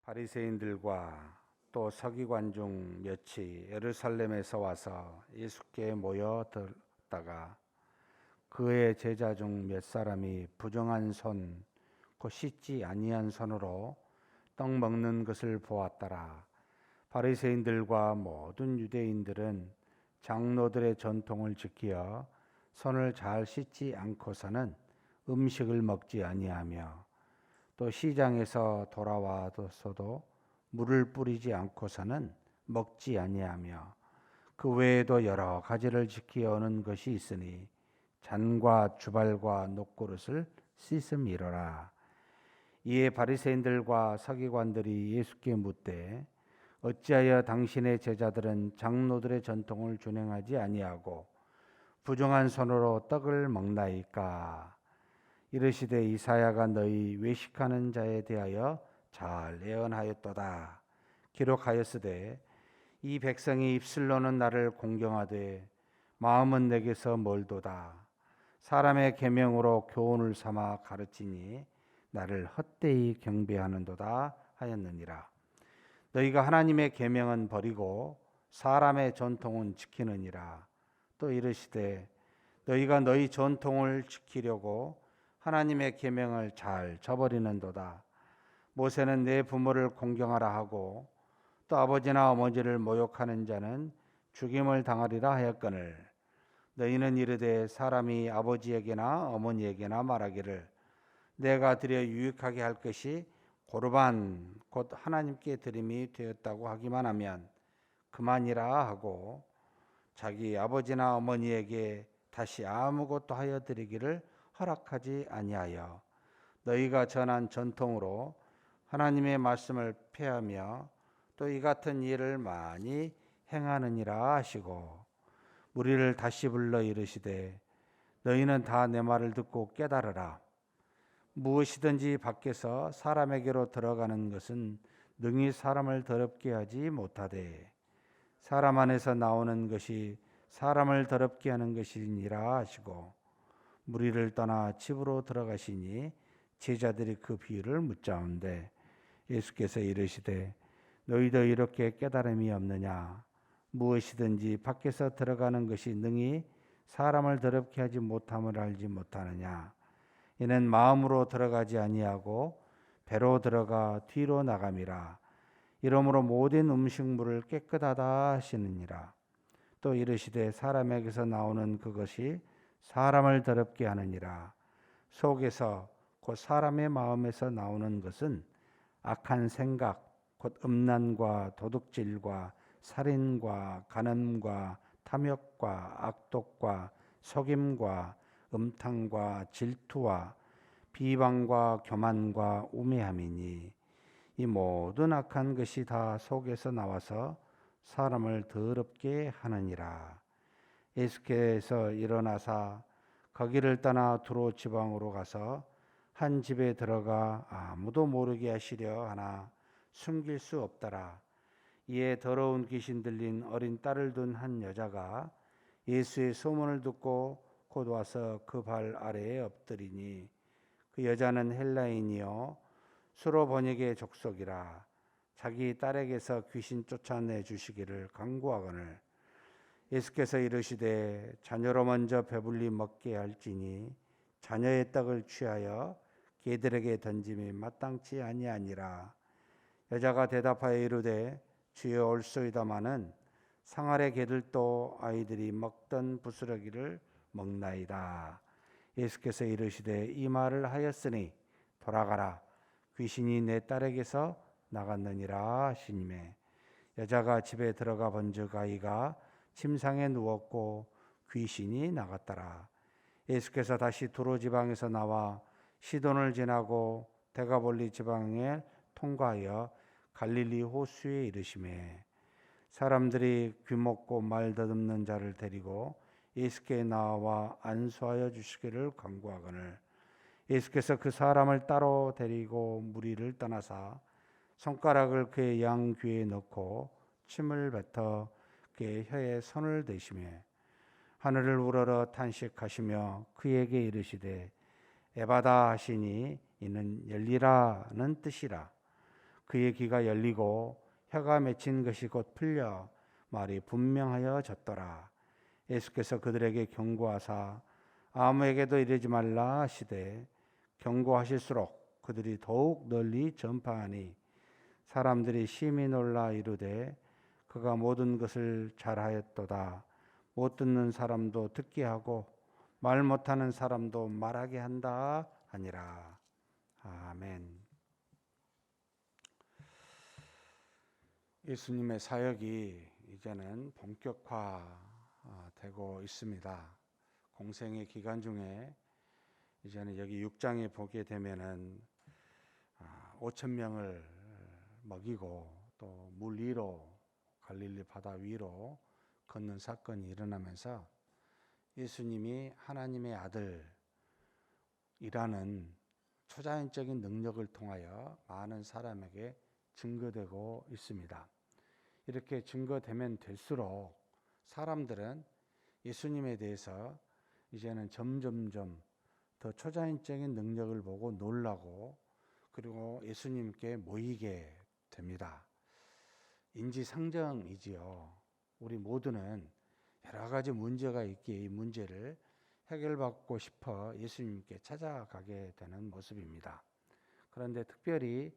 바리새인들과 또 서기관 중 몇이 예루살렘에서 와서 예수께 모여들다가 그의 제자 중 몇 사람이 부정한 손, 곧 씻지 아니한 손으로 떡 먹는 것을 보았더라. 바리새인들과 모든 유대인들은 장로들의 전통을 지키어 손을 잘 씻지 않고서는 음식을 먹지 아니하며 또 시장에서 돌아와서도 물을 뿌리지 않고서는 먹지 아니하며 그 외에도 여러 가지를 지키어오는 것이 있으니 잔과 주발과 녹그릇을 씻음이로라. 이에 바리새인들과 서기관들이 예수께 묻되 어찌하여 당신의 제자들은 장로들의 전통을 준행하지 아니하고 부정한 손으로 떡을 먹나이까? 이르시되 이사야가 너희 외식하는 자에 대하여 잘 예언하였도다. 기록하였으되 이 백성이 입술로는 나를 공경하되 마음은 내게서 멀도다. 사람의 계명으로 교훈을 삼아 가르치니 나를 헛되이 경배하는도다 하였느니라. 너희가 하나님의 계명은 버리고 사람의 전통은 지키느니라. 또 이르시되 너희가 너희 전통을 지키려고 하나님의 계명을 잘 저버리는도다. 모세는 내 부모를 공경하라 하고 또 아버지나 어머니를 모욕하는 자는 죽임을 당하리라 하였거늘 너희는 이르되 사람이 아버지에게나 어머니에게나 말하기를 내가 드려 유익하게 할 것이 고르반 곧 하나님께 드림이 되었다고 하기만 하면 그만이라 하고 자기 아버지나 어머니에게 다시 아무것도 하여 드리기를 허락하지 아니하여 너희가 전한 전통으로 하나님의 말씀을 폐하며 또 이 같은 일을 많이 행하느니라 하시고 무리를 다시 불러 이르시되 너희는 다 내 말을 듣고 깨달으라. 무엇이든지 밖에서 사람에게로 들어가는 것은 능히 사람을 더럽게 하지 못하되 사람 안에서 나오는 것이 사람을 더럽게 하는 것이니라 하시고 무리를 떠나 집으로 들어가시니 제자들이 그 비유를 묻자온데 예수께서 이르시되 너희도 이렇게 깨달음이 없느냐? 무엇이든지 밖에서 들어가는 것이 능히 사람을 더럽게 하지 못함을 알지 못하느냐? 이는 마음으로 들어가지 아니하고 배로 들어가 뒤로 나감이라. 이러므로 모든 음식물을 깨끗하다 하시느니라. 또 이르시되 사람에게서 나오는 그것이 사람을 더럽게 하느니라. 속에서 곧 사람의 마음에서 나오는 것은 악한 생각 곧 음란과 도둑질과 살인과 간음과 탐욕과 악독과 속임과 음탕과 질투와 비방과 교만과 우매함이니 이 모든 악한 것이 다 속에서 나와서 사람을 더럽게 하느니라. 예수께서 일어나사 거기를 떠나 두로 지방으로 가서 한 집에 들어가 아무도 모르게 하시려 하나 숨길 수 없더라. 이에 더러운 귀신 들린 어린 딸을 둔 한 여자가 예수의 소문을 듣고 곧 와서 그 발 아래에 엎드리니 그 여자는 헬라인이요 수로 번역의 족속이라. 자기 딸에게서 귀신 쫓아내 주시기를 간구하거늘 예수께서 이르시되 자녀로 먼저 배불리 먹게 할지니 자녀의 떡을 취하여 개들에게 던짐이 마땅치 아니하니라. 여자가 대답하여 이르되 주여 올소이다마는 상아래 개들도 아이들이 먹던 부스러기를 먹나이다. 예수께서 이르시되 이 말을 하였으니 돌아가라. 귀신이 내 딸에게서 나갔느니라 하시니매 여자가 집에 들어가 본즉 아이가 침상에 누웠고 귀신이 나갔더라. 예수께서 다시 두로 지방에서 나와 시돈을 지나고 데가볼리 지방에 통과하여 갈릴리 호수에 이르시매 사람들이 귀먹고 말 더듬는 자를 데리고 예수께 나와 안수하여 주시기를 간구하거늘 예수께서 그 사람을 따로 데리고 무리를 떠나사 손가락을 그의 양귀에 넣고 침을 뱉어 그의 혀에 손을 대시매 하늘을 우러러 탄식하시며 그에게 이르시되 에바다 하시니 이는 열리라는 뜻이라. 그의 귀가 열리고 혀가 맺힌 것이 곧 풀려 말이 분명하여졌더라. 예수께서 그들에게 경고하사 아무에게도 이르지 말라 하시되 경고하실수록 그들이 더욱 널리 전파하니 사람들이 심히 놀라 이르되 그가 모든 것을 잘하였도다. 못 듣는 사람도 듣게 하고 말 못하는 사람도 말하게 한다 하니라. 아멘. 예수님의 사역이 이제는 본격화되고 있습니다. 공생의 기간 중에 이제는 여기 6장에 보게 되면은 5천 명을 먹이고 또 물 위로 갈릴리 바다 위로 걷는 사건이 일어나면서 예수님이 하나님의 아들이라는 초자연적인 능력을 통하여 많은 사람에게 증거되고 있습니다. 이렇게 증거되면 될수록 사람들은 예수님에 대해서 이제는 점점점 더 초자연적인 능력을 보고 놀라고 그리고 예수님께 모이게 됩니다. 인지상정이지요. 우리 모두는 여러 가지 문제가 있기에 이 문제를 해결받고 싶어 예수님께 찾아가게 되는 모습입니다. 그런데 특별히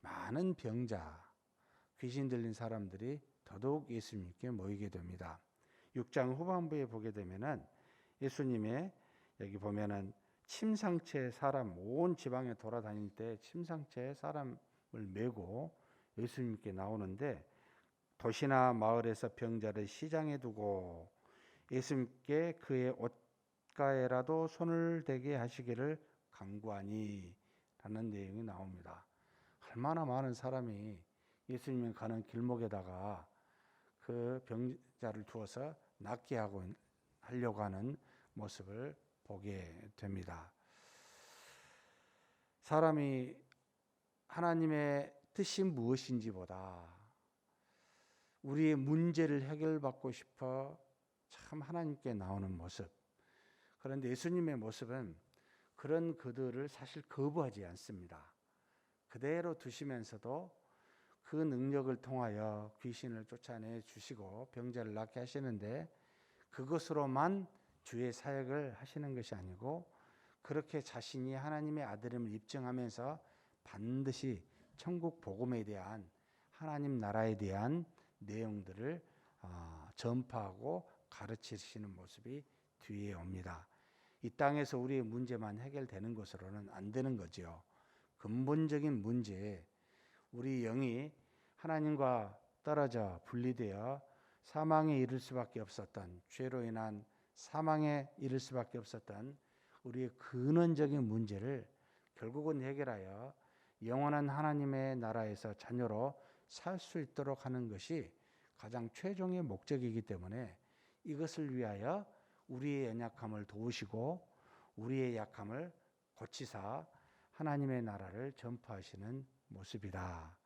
많은 병자, 귀신 들린 사람들이 더더욱 예수님께 모이게 됩니다. 6장 후반부에 보게 되면은 예수님의 여기 보면은 침상째 사람 온 지방에 돌아다닐 때 침상째 사람을 메고 예수님께 나오는데 도시나 마을에서 병자를 시장에 두고 예수님께 그의 옷가에라도 손을 대게 하시기를 간구하니 라는 내용이 나옵니다. 얼마나 많은 사람이 예수님이 가는 길목에다가 그 병자를 두어서 낫게 하려고 하는 모습을 보게 됩니다. 사람이 하나님의 뜻이 무엇인지보다 우리의 문제를 해결받고 싶어 참 하나님께 나오는 모습. 그런데 예수님의 모습은 그런 그들을 사실 거부하지 않습니다. 그대로 두시면서도 그 능력을 통하여 귀신을 쫓아내 주시고 병자를 낫게 하시는데 그것으로만 주의 사역을 하시는 것이 아니고 그렇게 자신이 하나님의 아들임을 입증하면서 반드시 천국 복음에 대한 하나님 나라에 대한 내용들을 전파하고 가르치시는 모습이 뒤에 옵니다. 이 땅에서 우리의 문제만 해결되는 것으로는 안 되는 거죠. 근본적인 문제, 우리 영이 하나님과 떨어져 분리되어 사망에 이를 수밖에 없었던, 죄로 인한 사망에 이를 수밖에 없었던 우리의 근원적인 문제를 결국은 해결하여 영원한 하나님의 나라에서 자녀로 살 수 있도록 하는 것이 가장 최종의 목적이기 때문에 이것을 위하여 우리의 연약함을 도우시고 우리의 약함을 고치사 하나님의 나라를 전파하시는 모습이다.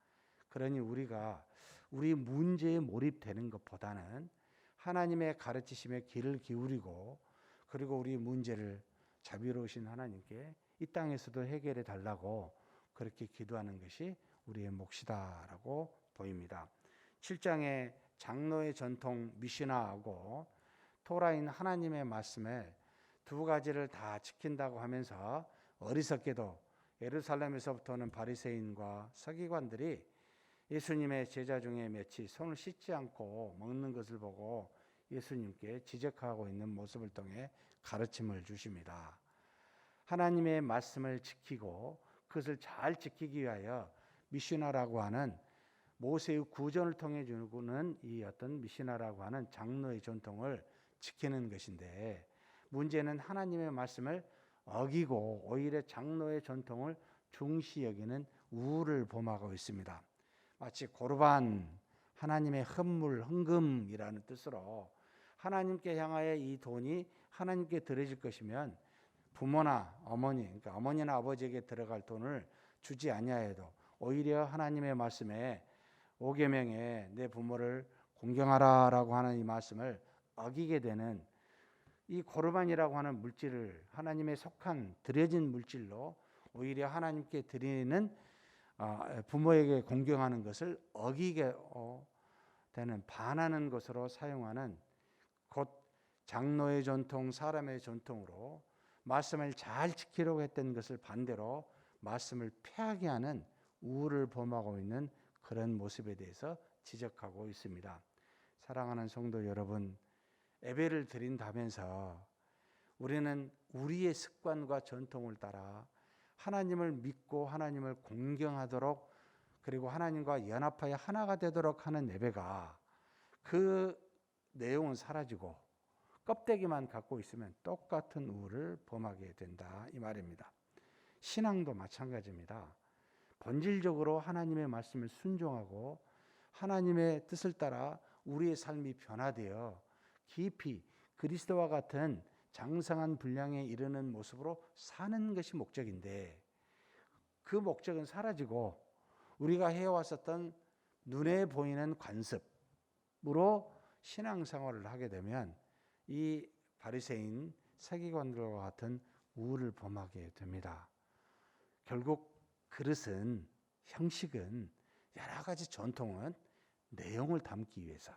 그러니 우리가 우리 문제에 몰입되는 것보다는 하나님의 가르치심에 귀를 기울이고 그리고 우리 문제를 자비로우신 하나님께 이 땅에서도 해결해 달라고 그렇게 기도하는 것이 우리의 몫이다라고 보입니다. 7장의 장로의 전통 미시나하고 토라인 하나님의 말씀에 두 가지를 다 지킨다고 하면서 어리석게도 예루살렘에서부터는 바리새인과 서기관들이 예수님의 제자 중에 몇이 손을 씻지 않고 먹는 것을 보고 예수님께 지적하고 있는 모습을 통해 가르침을 주십니다. 하나님의 말씀을 지키고 그것을 잘 지키기 위하여 미시나라고 하는 모세의 구전을 통해 주는 이 어떤 미시나라고 하는 장로의 전통을 지키는 것인데 문제는 하나님의 말씀을 어기고 오히려 장로의 전통을 중시 여기는 우를 범하고 있습니다. 마치 고르반, 하나님의 헌금이라는 뜻으로 하나님께 향하여 이 돈이 하나님께 드려질 것이면 부모나 어머니, 그러니까 어머니나 아버지에게 들어갈 돈을 주지 아니하여도 오히려 하나님의 말씀에 5계명에 내 부모를 공경하라라고 하는 이 말씀을 어기게 되는 이 고르반이라고 하는 물질을 하나님의 속한 드려진 물질로 오히려 하나님께 드리는 부모에게 공경하는 것을 어기게 되는 반하는 것으로 사용하는 곧 장로의 전통, 사람의 전통으로 말씀을 잘 지키려고 했던 것을 반대로 말씀을 폐하게 하는 우울을 범하고 있는 그런 모습에 대해서 지적하고 있습니다. 사랑하는 성도 여러분, 예배를 드린다면서 우리는 우리의 습관과 전통을 따라 하나님을 믿고 하나님을 공경하도록, 그리고 하나님과 연합하여 하나가 되도록 하는 예배가 그 내용은 사라지고 껍데기만 갖고 있으면 똑같은 우를 범하게 된다, 이 말입니다. 신앙도 마찬가지입니다. 본질적으로 하나님의 말씀을 순종하고 하나님의 뜻을 따라 우리의 삶이 변화되어 깊이 그리스도와 같은 장성한 분량에 이르는 모습으로 사는 것이 목적인데, 그 목적은 사라지고 우리가 해왔었던 눈에 보이는 관습으로 신앙생활을 하게 되면 이 바리새인 서기관들과 같은 우를 범하게 됩니다. 결국 그릇은, 형식은, 여러 가지 전통은 내용을 담기 위해서,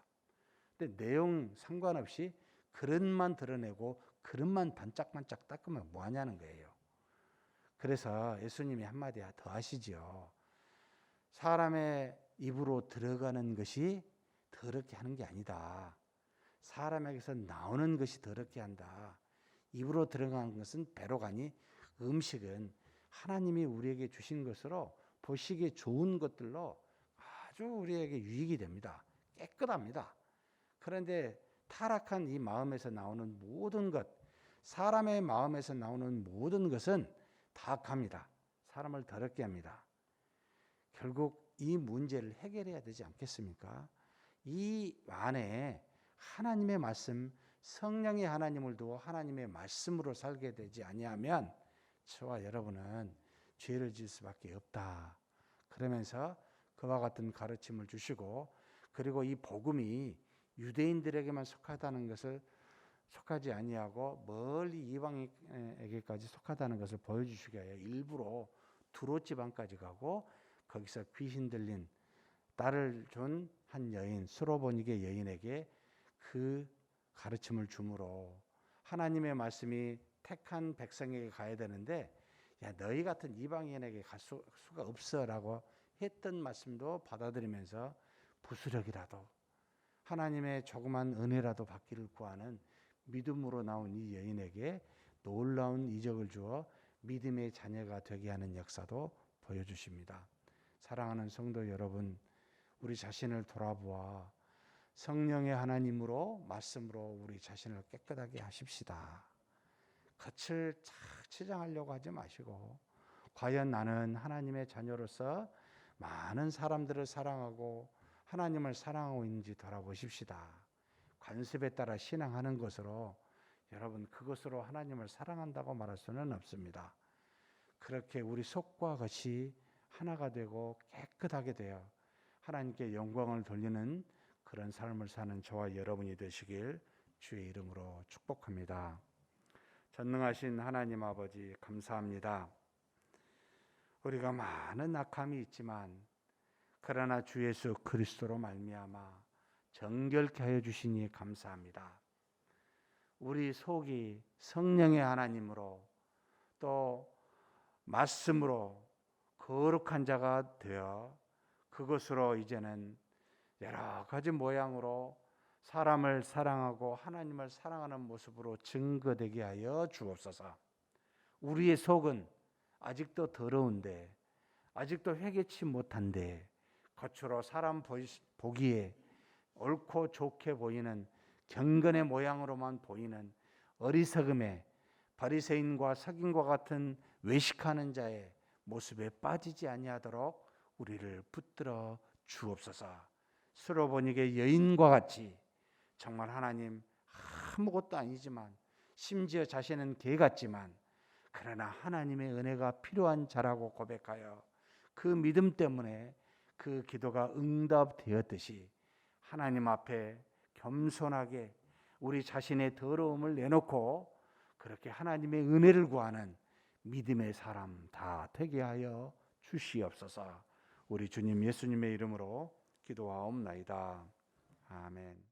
근데 내용 상관없이 그릇만 드러내고 그릇만 반짝반짝 닦으면 뭐하냐는 거예요. 그래서 예수님이 한마디 더 하시죠. 사람의 입으로 들어가는 것이 더럽게 하는 게 아니다. 사람에게서 나오는 것이 더럽게 한다. 입으로 들어가는 것은 배로 가니 음식은 하나님이 우리에게 주신 것으로 보시기에 좋은 것들로 아주 우리에게 유익이 됩니다. 깨끗합니다. 그런데 타락한 이 마음에서 나오는 모든 것, 사람의 마음에서 나오는 모든 것은 다 악합니다. 사람을 더럽게 합니다. 결국 이 문제를 해결해야 되지 않겠습니까? 이 안에 하나님의 말씀, 성령의 하나님을 두고 하나님의 말씀으로 살게 되지 아니하면 저와 여러분은 죄를 지을 수밖에 없다. 그러면서 그와 같은 가르침을 주시고, 그리고 이 복음이 유대인들에게만 속하다는 것을, 속하지 아니하고 멀리 이방인에게까지 속하다는 것을 보여주시기 위하여 일부러 두로 지방까지 가고 거기서 귀신 들린 딸을 준 한 여인, 수로보니게 여인에게 그 가르침을 주므로 하나님의 말씀이 택한 백성에게 가야 되는데, 야, 너희 같은 이방인에게 갈 수가 없어라고 했던 말씀도 받아들이면서 부스럭이라도 하나님의 조그만 은혜라도 받기를 구하는 믿음으로 나온 이 여인에게 놀라운 이적을 주어 믿음의 자녀가 되게 하는 역사도 보여주십니다. 사랑하는 성도 여러분, 우리 자신을 돌아보아 성령의 하나님으로, 말씀으로 우리 자신을 깨끗하게 하십시다. 겉을 착 치장하려고 하지 마시고, 과연 나는 하나님의 자녀로서 많은 사람들을 사랑하고 하나님을 사랑하고 있는지 돌아보십시다. 관습에 따라 신앙하는 것으로 여러분 그것으로 하나님을 사랑한다고 말할 수는 없습니다. 그렇게 우리 속과 겉이 하나가 되고 깨끗하게 되어 하나님께 영광을 돌리는 그런 삶을 사는 저와 여러분이 되시길 주의 이름으로 축복합니다. 전능하신 하나님 아버지, 감사합니다. 우리가 많은 악함이 있지만 그러나 주 예수 그리스도로 말미암아 정결케 하여 주시니 감사합니다. 우리 속이 성령의 하나님으로 또 말씀으로 거룩한 자가 되어 그것으로 이제는 여러 가지 모양으로 사람을 사랑하고 하나님을 사랑하는 모습으로 증거되게 하여 주옵소서. 우리의 속은 아직도 더러운데, 아직도 회개치 못한데, 겉으로 사람 보기에 옳고 좋게 보이는 경건의 모양으로만 보이는 어리석음에 바리새인과 서긴과 같은 외식하는 자의 모습에 빠지지 아니하도록 우리를 붙들어 주옵소서. 수로보니게 여인과 같이 정말 하나님 아무것도 아니지만, 심지어 자신은 개 같지만 그러나 하나님의 은혜가 필요한 자라고 고백하여 그 믿음 때문에 그 기도가 응답되었듯이 하나님 앞에 겸손하게 우리 자신의 더러움을 내놓고 그렇게 하나님의 은혜를 구하는 믿음의 사람 다 되게 하여 주시옵소서. 우리 주님 예수님의 이름으로 기도하옵나이다. 아멘.